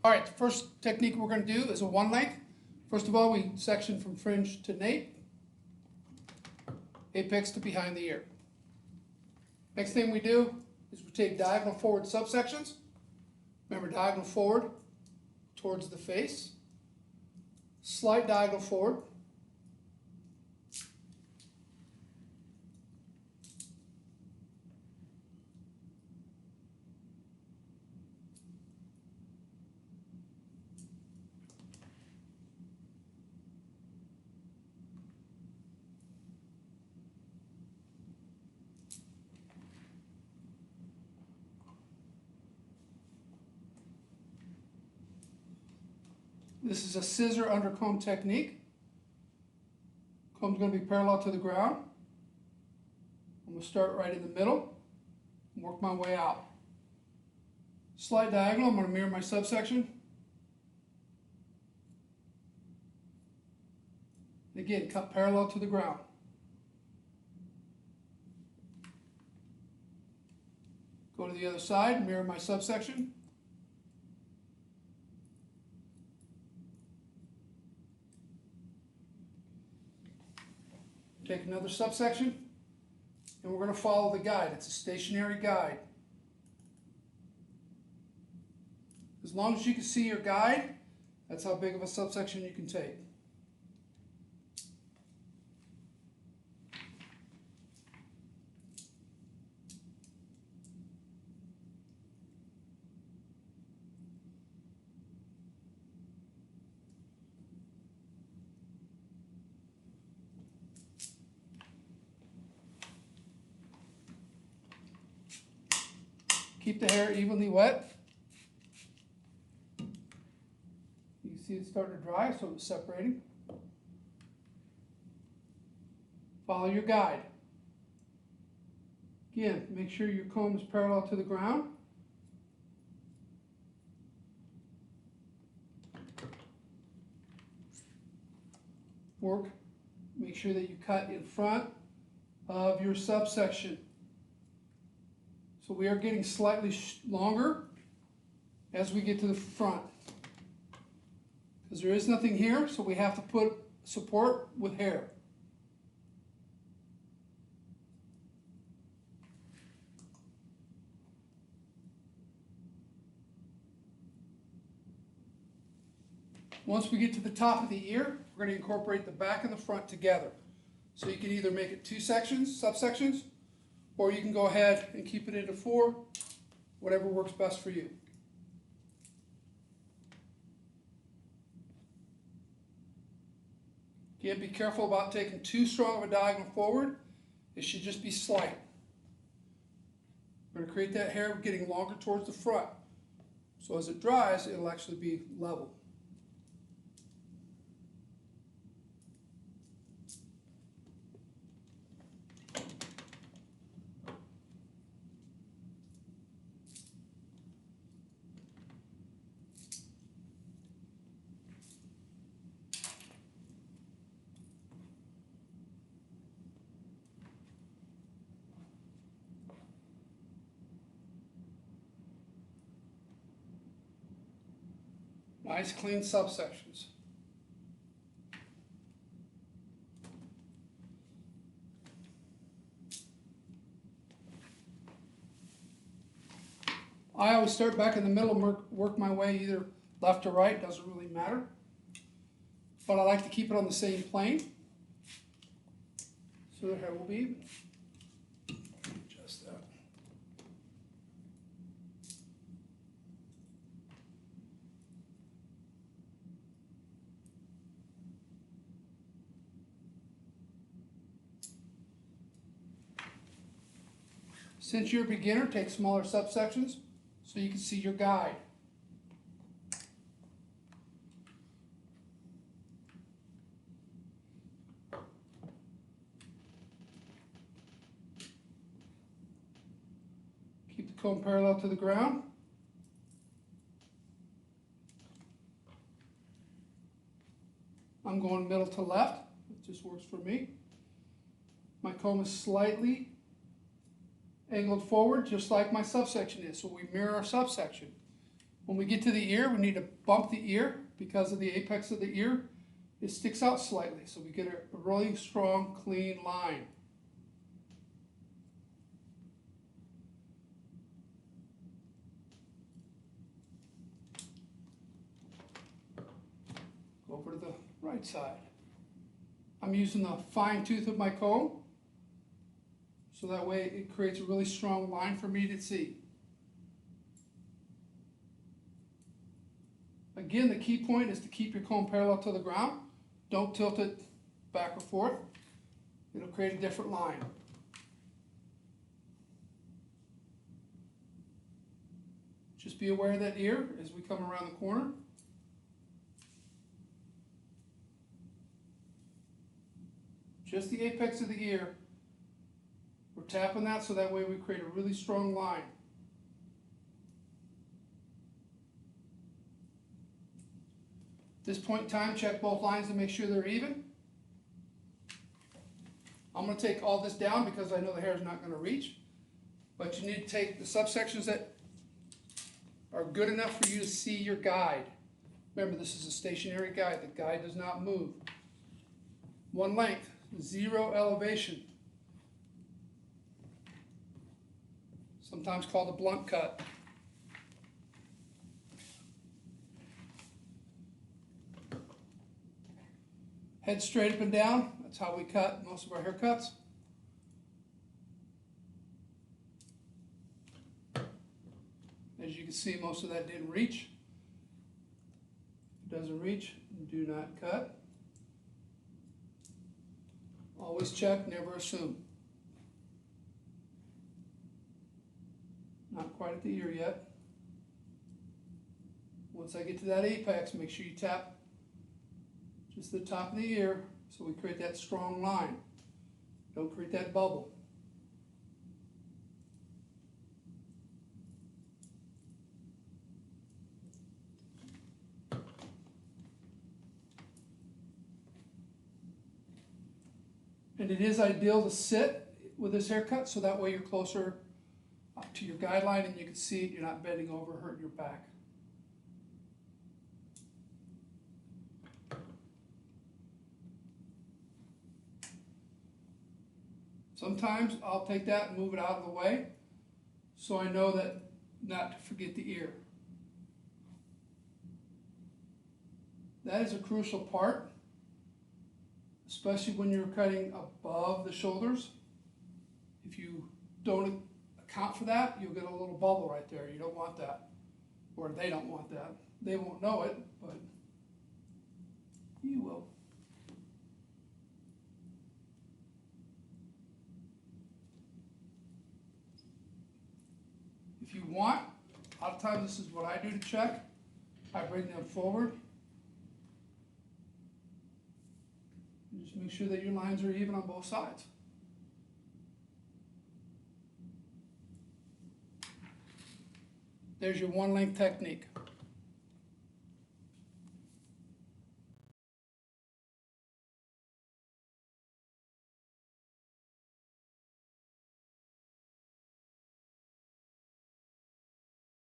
All right, the first technique we're going to do is a one length. First of all, we section from fringe to nape, apex to behind the ear. Next thing we do is we take diagonal forward subsections. Remember, diagonal forward towards the face, slight diagonal forward, this is a scissor under comb technique. Comb's going to be parallel to the ground. I'm going to start right in the middle and work my way out. Slight diagonal, I'm going to mirror my subsection. Again, cut parallel to the ground. Go to the other side, mirror my subsection. Take another subsection, and we're going to follow the guide. It's a stationary guide. As long as you can see your guide, that's how big of a subsection you can take. Keep the hair evenly wet. You can see it's starting to dry, so it's separating. Follow your guide. Again, make sure your comb is parallel to the ground. Work. Make sure that you cut in front of your subsection. So we are getting slightly longer as we get to the front. Because there is nothing here, so we have to put support with hair. Once we get to the top of the ear, we're going to incorporate the back and the front together. So you can either make it two sections, subsections, or you can go ahead and keep it into four, whatever works best for you. Again, be careful about taking too strong of a diagonal forward. It should just be slight. We're going to create that hair getting longer towards the front. So as it dries, it'll actually be level. Nice clean subsections. I always start back in the middle and work my way either left or right, doesn't really matter. But I like to keep it on the same plane, so the hair will be even. Adjust that. Since you're a beginner, take smaller subsections so you can see your guide. Keep the comb parallel to the ground. I'm going middle to left. It just works for me. My comb is slightly angled forward, just like my subsection is. So we mirror our subsection. When we get to the ear, we need to bump the ear because of the apex of the ear. It sticks out slightly, so we get a really strong, clean line. Go over to the right side. I'm using the fine tooth of my comb, so that way it creates a really strong line for me to see. Again, the key point is to keep your comb parallel to the ground. Don't tilt it back or forth. It'll create a different line. Just be aware of that ear as we come around the corner. Just the apex of the ear. We're tapping that so that way we create a really strong line. At this point in time, check both lines to make sure they're even. I'm going to take all this down because I know the hair is not going to reach. But you need to take the subsections that are good enough for you to see your guide. Remember, this is a stationary guide. The guide does not move. One length, 0 elevation. Sometimes called a blunt cut. Head straight up and down. That's how we cut most of our haircuts. As you can see, most of that didn't reach. If it doesn't reach, do not cut. Always check, never assume. Not quite at the ear yet. Once I get to that apex, make sure you tap just the top of the ear so we create that strong line. Don't create that bubble. And it is ideal to sit with this haircut so that way you're closer to your guideline and you can see it. You're not bending over, hurting your back. Sometimes I'll take that and move it out of the way so I know that not to forget the ear. That is a crucial part, especially when you're cutting above the shoulders. If you don't account for that, you'll get a little bubble right there. You don't want that, or they don't want that. They won't know it, but you will. If you want, a lot of times this is what I do to check. I bring them forward. And just make sure that your lines are even on both sides. There's your one length technique.